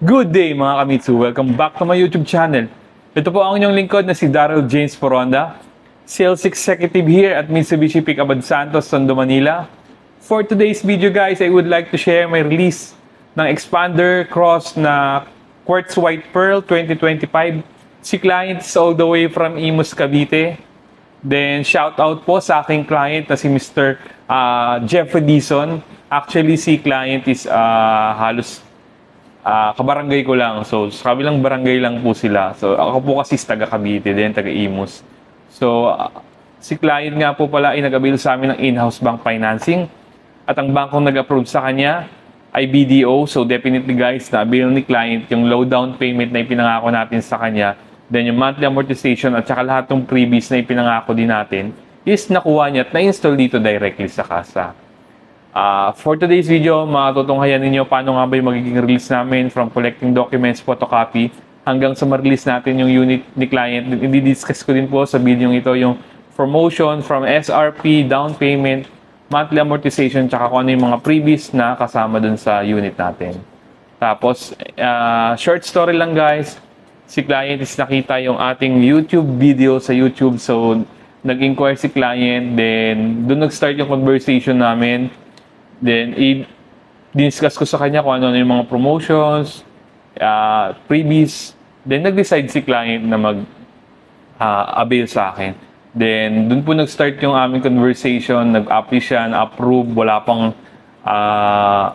Good day mga kamitsu! Welcome back to my YouTube channel. Ito po ang inyong lingkod na si Daryl James Poronda, Sales Executive here at Mitsubishi Pickup Santos, Tondo, Manila. For today's video guys, I would like to share my release ng Expander Cross na Quartz White Pearl 2025. Si client is all the way from Imus, Cavite. Then shout out po sa aking client na si Mr. Jeffrey Dizon. Actually si client is halos kabarangay ko lang. So, sa kabilang barangay lang po sila. So, ako po kasi taga Cavite din, taga Imus. So, si client nga po pala ay nag-avail sa amin ng in-house bank financing. At ang bankong nag-approve sa kanya ay BDO. So, definitely guys, na-avail ni client yung low down payment na ipinangako natin sa kanya. Then, yung monthly amortization at saka lahat ng freebies na ipinangako din natin is nakuha niya at na-install dito directly sa kasa. For today's video, matutunghayan ninyo paano nga ba yung magiging release namin from collecting documents, photocopy, hanggang sa ma-release natin yung unit ni client. I-discuss ko din po sa video ito yung promotion from SRP, down payment, monthly amortization, tsaka kung ano yung mga freebies na kasama dun sa unit natin. Tapos, short story lang guys, si client is nakita yung ating YouTube video sa YouTube. So, nag-inquire si client, then dun nag-start yung conversation namin. Then, i-discuss ko sa kanya kung ano yung mga promotions, freebies. Then, nag-decide si client na mag-avail sa akin. Then, dun po nag-start yung aming conversation. Nag-apply siya, na-approve. Wala pang 24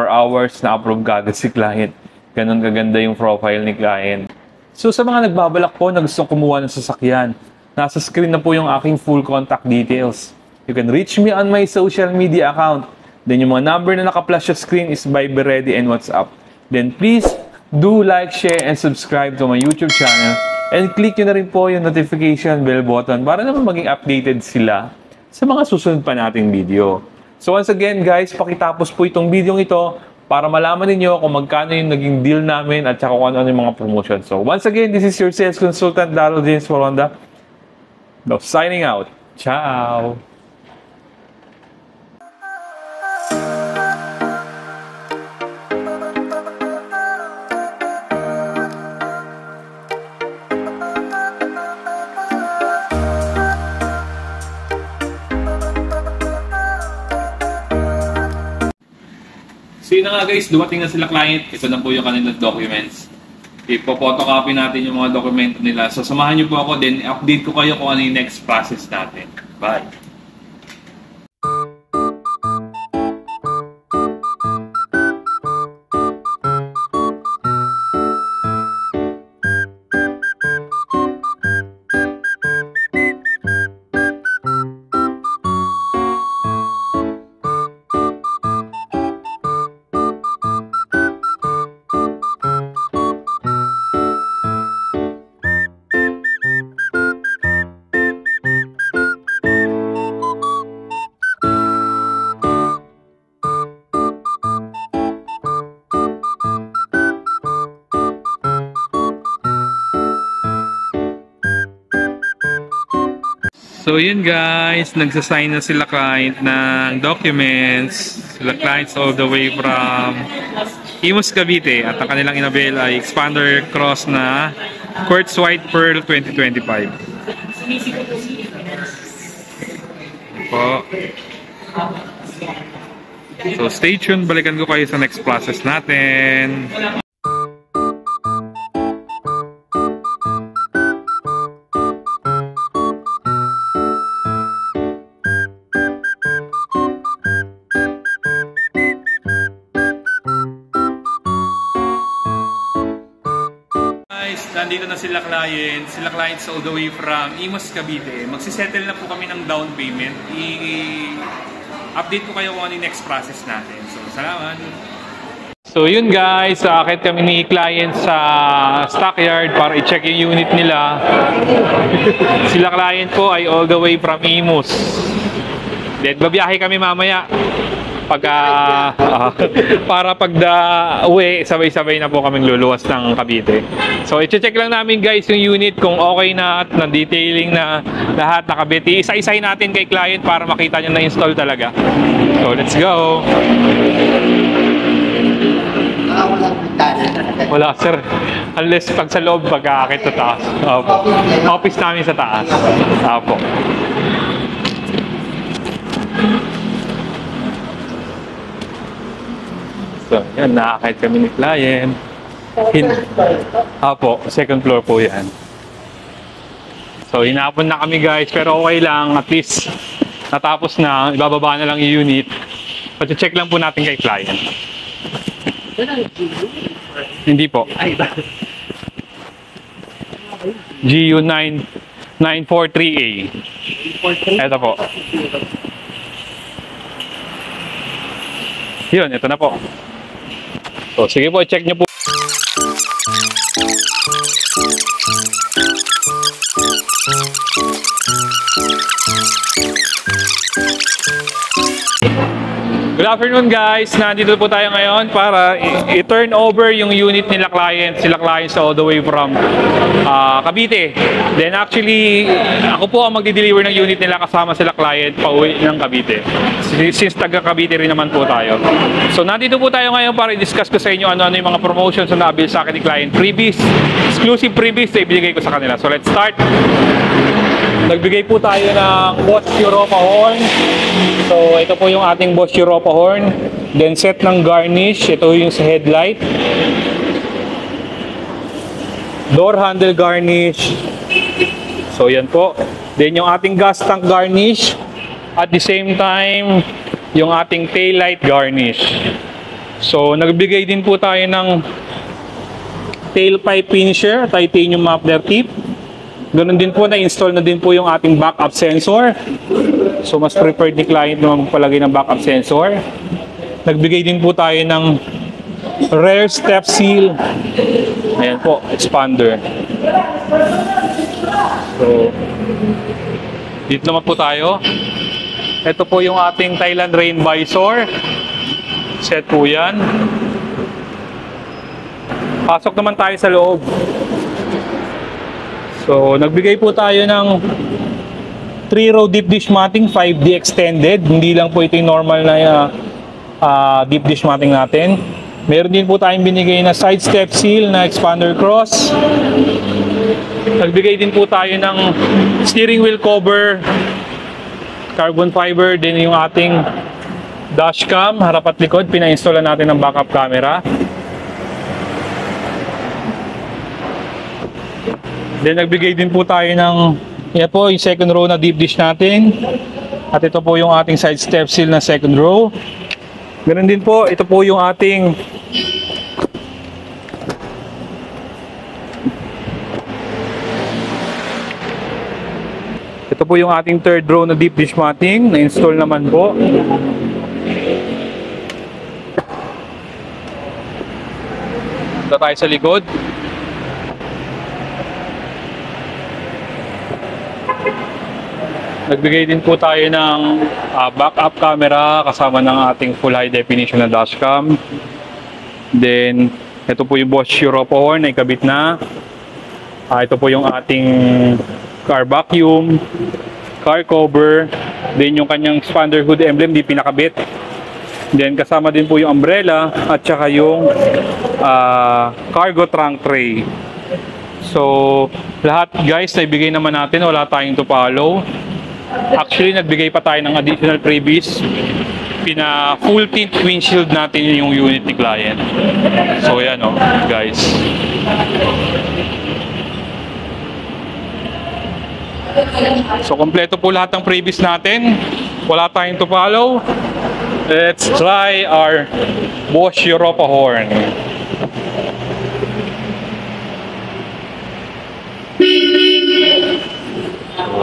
hours na-approve kagad si client. Ganon kaganda yung profile ni client. So, sa mga nagbabalak po na gustong kumuha ng sasakyan, nasa screen na po yung aking full contact details. You can reach me on my social media account. Then yung mga number na naka-flash sa screen is Viber Ready and WhatsApp. Then please do like, share, and subscribe to my YouTube channel. And click nyo na rin po yung notification bell button para naman maging updated sila sa mga susunod pa nating video. So once again guys, pakitapos po itong video ito para malaman ninyo kung magkano yung naging deal namin at saka kung ano yung mga promotion. So once again, this is your sales consultant, Daryl James Poronda. Now signing out. Ciao! So yun na nga guys, dumating na sila client. Ito na po yung kanilang documents. Ipo-photocopy natin yung mga dokumento nila. So samahan niyo po ako, then update ko kayo kung ano yung next process natin. Bye! So yun guys, nagsasign na sila client ng documents. Sila clients all the way from Imus, Cavite. At ang kanilang inavail ay Expander Cross na Quartz White Pearl 2025. Po. So stay tuned, balikan ko kayo sa next process natin. Nandito na sila clients all the way from Imus, Cavite. Magsisettle na po kami ng down payment. I-update ko kayo kung ano yung next process natin. So, salamat! So, yun guys, akit kami ni client sa stockyard para i-check yung unit nila. Sila client po ay all the way from Imus. Then, babiyahe kami mamaya. Para uwi, sabay-sabay na po kaming luluwas ng Cavite. So, i-check lang namin guys yung unit kung okay na at na-detailing na lahat nakabit. Isa-isay natin kay client para makita niya na-install talaga. So, let's go! Wala, sir. Unless pag sa loob, pag-aakit sa taas. Opo. Office namin sa taas. Opo. So, yan. Nakakit kami ni client. Opo. Second floor po yan. So, hinapon na kami guys. Pero okay lang. At least, natapos na. Ibababa na lang yung unit. Pati-check lang po natin kay client. Hindi po. GU943A. Ito po. Yun, ito na po. So, sige po, check nyo po. Good afternoon guys! Nandito po tayo ngayon para i-turn over yung unit nila client. Sila clients all the way from Cavite. Then actually, ako po ang magdi-deliver ng unit nila kasama sila client pauwi ng Cavite. Since taga Cavite rin naman po tayo. So nandito po tayo ngayon para i-discuss ko sa inyo ano-ano yung mga promotions na na-avail sa akin ni client. Freebies, exclusive freebies na ibigay ko sa kanila. So let's start! Nagbigay po tayo ng Bosch Europa horn. So ito po yung ating Bosch Europa horn. Then set ng garnish. Ito yung sa headlight. Door handle garnish. So yan po. Then yung ating gas tank garnish. At the same time, yung ating tail light garnish. So nagbigay din po tayo ng tailpipe finisher, titanium muffler tip. Ganun din po, na-install na din po yung ating backup sensor. So, mas preferred ni client na magpalagay ng backup sensor. Nagbigay din po tayo ng rear step seal. Ayan po, expander. So, dito naman po tayo. Ito po yung ating Thailand rain visor. Set po yan. Pasok naman tayo sa loob. So, nagbigay po tayo ng 3-row deep dish matting, 5D extended. Hindi lang po ito yung normal na deep dish matting natin. Meron din po tayong binigay na side step seal na expander cross. Nagbigay din po tayo ng steering wheel cover, carbon fiber. Din yung ating dashcam, harap at likod. Pina-install natin ng backup camera. Then nagbigay din po tayo ng, yan po yung second row na deep dish natin. At ito po yung ating side step seal na second row. Ganun din po, ito po yung ating third row na deep dish matting. Na-install naman po. Ito tayo sa likod. Nagbigay din po tayo ng backup camera kasama ng ating full high definition na dashcam. Then, ito po yung Bosch Europa horn na ikabit na. Ito po yung ating car vacuum, car cover. Then, yung kanyang expander hood emblem di pinakabit. Then, kasama din po yung umbrella at saka yung cargo trunk tray. So, lahat guys, naibigay naman natin. Wala tayong to follow. Actually, nagbigay pa tayo ng additional freebies. Pina full tint windshield natin yung unit ni client. So yan o, guys. So kompleto po lahat ng freebies natin. Wala tayong to follow. Let's try our Bosch Europa horn.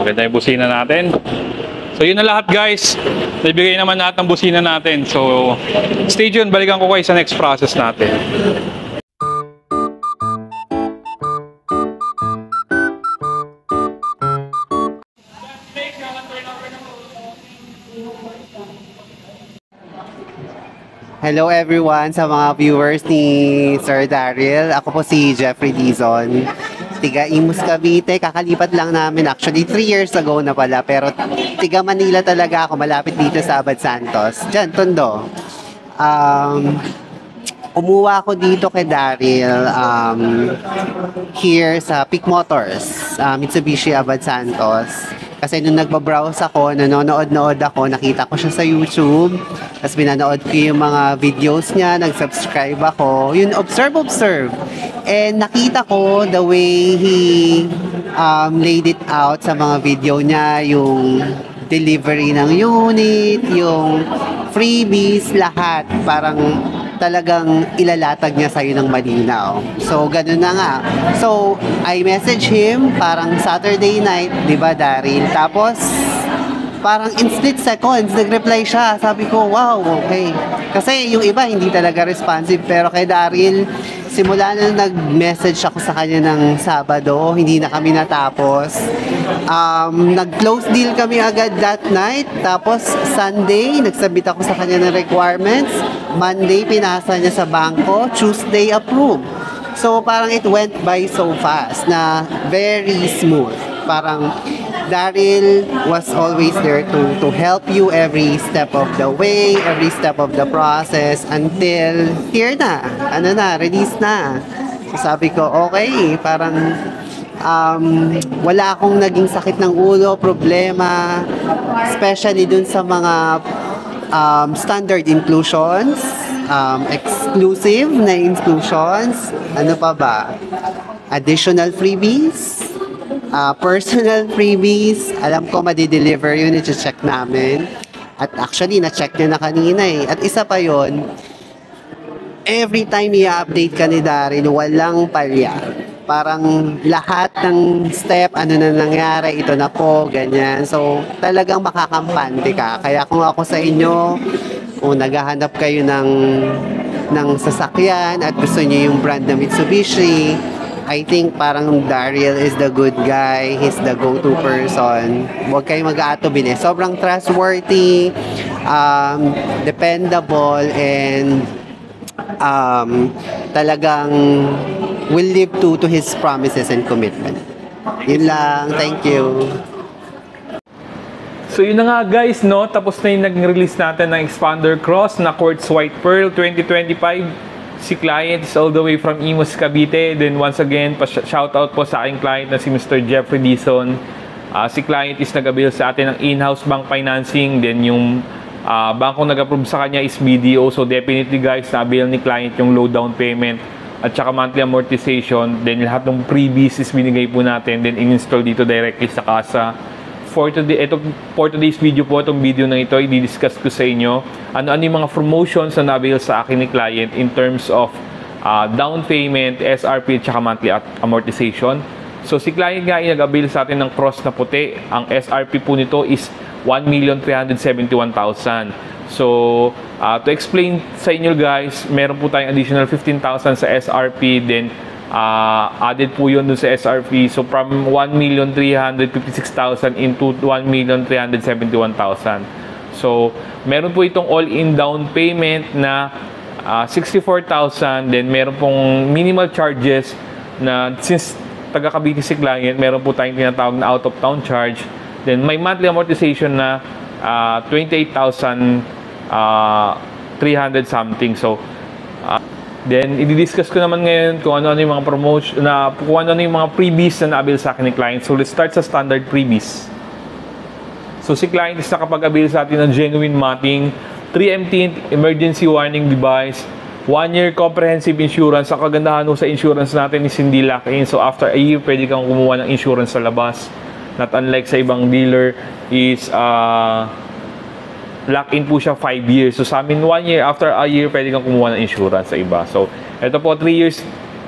Maganda yung busina natin. So yun na lahat guys. Naibigay naman lahat ng busina natin. So stay tuned. Balikan ko kayo sa next process natin. Hello everyone sa mga viewers ni Sir Daryl. Ako po si Jeffrey Dizon. Tiga Imus Cavite, kakalipat lang namin actually 3 years ago na pala, pero tiga Manila talaga ako, malapit dito sa Abad Santos. Diyan, Tondo. kumuha ako dito kay Daryl here sa Peak Motors, Mitsubishi Abad Santos. Kasi nung nagbabrowse ako, nanonood ako, nakita ko siya sa YouTube. Tapos binanood ko yung mga videos niya, nag-subscribe ako. Yun, observe. And nakita ko the way he laid it out sa mga video niya, yung delivery ng unit, yung freebies, lahat. Parang talagang ilalatag niya sa'yo ng malinaw. So, ganun na nga. So, I message him parang Saturday night, di ba, Daryl? Tapos, parang in split seconds, nag-reply siya. Sabi ko, wow, okay. Kasi yung iba, hindi talaga responsive. Pero kay Daryl, simula na nag-message ako sa kanya ng Sabado, hindi na kami natapos. Nag-close deal kami agad that night. Tapos, Sunday, nagsabit ako sa kanya ng requirements. Monday, pinasa niya sa bangko. Tuesday, approved. So, parang it went by so fast na very smooth. Parang Daryl was always there to help you every step of the way, every step of the process until here na. Ano na, release na. So, sabi ko, okay, parang wala akong naging sakit ng ulo, problema, especially dun sa mga standard inclusions, exclusive na inclusions, ano pa ba? Additional freebies, personal freebies, alam ko madi-deliver yun, i-check namin. At actually, na-check niya na kanina eh. At isa pa yon, every time i-update ka ni Daryl, walang palya. Parang lahat ng step, ano na nangyari, ito na po, ganyan. So, talagang makakampante ka. Kaya kung ako sa inyo, kung naghahanap kayo ng sasakyan at gusto niyo yung brand na Mitsubishi, I think parang Daryl is the good guy. He's the go-to person. Huwag kayong mag-aatubili. Sobrang trustworthy, dependable, and talagang will live to his promises and commitment. Yun lang. Thank you. So yun na nga guys, no? Tapos na yung nag-release natin ng Expander Cross na Quartz White Pearl 2025. Si client is all the way from Imus, Cavite. Then once again, shoutout po sa aking client na si Mr. Jeffrey Dizon. Si client is nag-avail sa atin ng in-house bank financing. Then yung bangko nag-approve sa kanya is BDO. So definitely guys, na-avail ni client yung low down payment at saka monthly amortization. Then lahat ng freebies is binigay po natin. Then in-install dito directly sa casa. For today's video po, itong video na ito, i-discuss ko sa inyo ano yung mga promotions na na-avail sa akin ni client in terms of down payment, SRP, at saka monthly amortization. So si client nga ay nag-avail sa atin ng cross na puti. Ang SRP po nito is 1,371,000. So to explain sa inyo guys, meron po tayong additional 15,000 sa SRP, then added po yun dun sa SRP. So from 1,356,000 into 1,371,000. So meron po itong all-in down payment na 64,000. Then meron pong minimal charges na since taga Cavite si client, meron po tayong tinatawag na out-of-town charge. Then may monthly amortization na 28,300 something. So then, i-discuss ko naman ngayon kung ano yung mga promotion kung ano yung mga freebies na na-avail sa akin ni client. So, let's start sa standard freebies. So, si client is nakapag-avail sa atin ng genuine mapping, 3M emergency warning device, 1-year comprehensive insurance. Ang kagandahan sa insurance natin is hindi lock-in. So, after a year, pwede kang kumuha ng insurance sa labas. Not unlike sa ibang dealer is lock-in po siya 5 years. So sa amin 1 year, after a year, pwede kang kumuha ng insurance sa iba. So ito po 3 years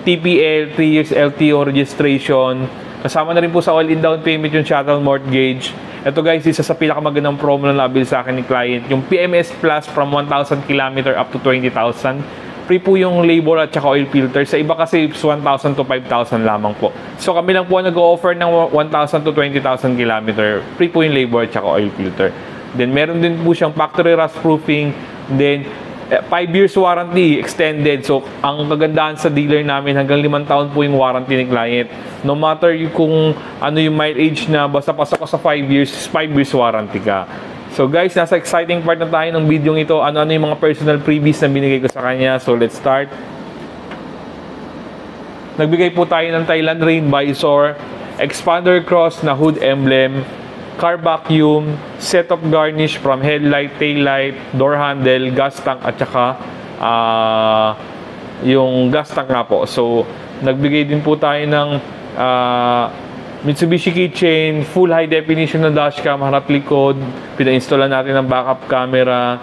TPL, 3 years LTO registration. Kasama na rin po sa all-in down payment yung chattel mortgage. Ito guys, isa sa pinakamagandang promo na nabil sa akin ni client. Yung PMS Plus from 1,000 km up to 20,000. Free po yung labor at saka oil filter. Sa iba kasi 1,000 to 5,000 lamang po. So kami lang po nag-o-offer ng 1,000 to 20,000 km. Free po yung labor at saka oil filter. Then, meron din po siyang factory rust proofing. Then, 5 years warranty extended. So, ang kagandahan sa dealer namin, hanggang 5 taon po yung warranty ni client. No matter kung ano yung mileage na, basta pasok ko sa 5 years, 5 years warranty ka. So guys, nasa exciting part na tayo ng video ito. Ano-ano yung mga personal freebies na binigay ko sa kanya. So let's start. Nagbigay po tayo ng Thailand Rain Visor, expander cross na hood emblem, car vacuum, set of garnish from headlight, taillight, door handle, gas tank at saka yung gas tank nga po. So nagbigay din po tayo ng Mitsubishi keychain, full high definition na dashcam, harap likod, pina-installan natin ng backup camera,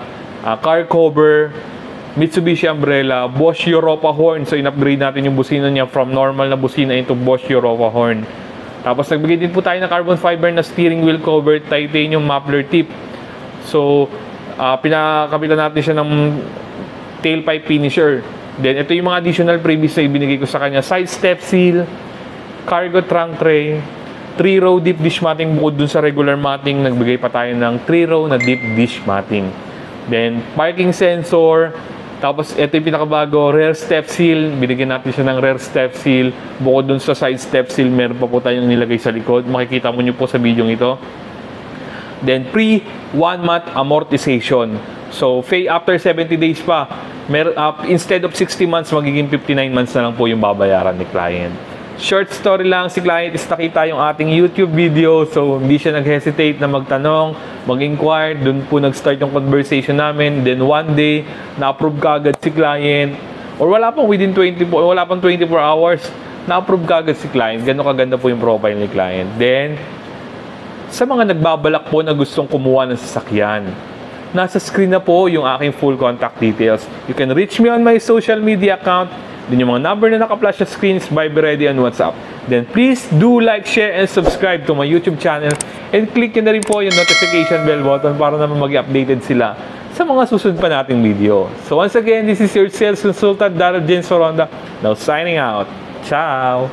car cover, Mitsubishi umbrella, Bosch Europa horn. So in-upgrade natin yung busina niya from normal na busina into Bosch Europa horn. Tapos nagbigay din po tayo ng carbon fiber na steering wheel cover, titanium muffler tip. So pinakabitan natin siya ng tailpipe finisher. Then ito yung mga additional freebies na ibinigay ko sa kanya. Side step seal, cargo trunk tray, 3-row deep dish matting. Bukod dun sa regular matting, nagbigay pa tayo ng 3-row na deep dish matting. Then parking sensor. Tapos ito yung pinakabago, rear step seal. Binigyan natin siya ng rear step seal. Bukod dun sa side step seal, meron pa po tayong nilagay sa likod. Makikita mo nyo po sa video ito. Then pre 1-month amortization. So after 70 days pa, instead of 60 months, magiging 59 months na lang po yung babayaran ni client. Short story lang, si client is nakita yung ating YouTube video, so hindi siya nag-hesitate na magtanong, mag-inquire, dun po nag-start yung conversation namin. Then one day, na-approve kaagad si client, or wala pang 24 hours, na-approve kaagad si client. Gano'n kaganda po yung profile ni client. Then, sa mga nagbabalak po na gustong kumuha ng sasakyan, nasa screen na po yung aking full contact details. You can reach me on my social media account. Din yung mga number na naka-flash sa screen is Viber Ready on WhatsApp. Then please do like, share, and subscribe to my YouTube channel. And click nyo na rin po yung notification bell button para naman mag-updated sila sa mga susunod pa nating video. So once again, this is your sales consultant, Daryl James Foronda. Now signing out. Ciao!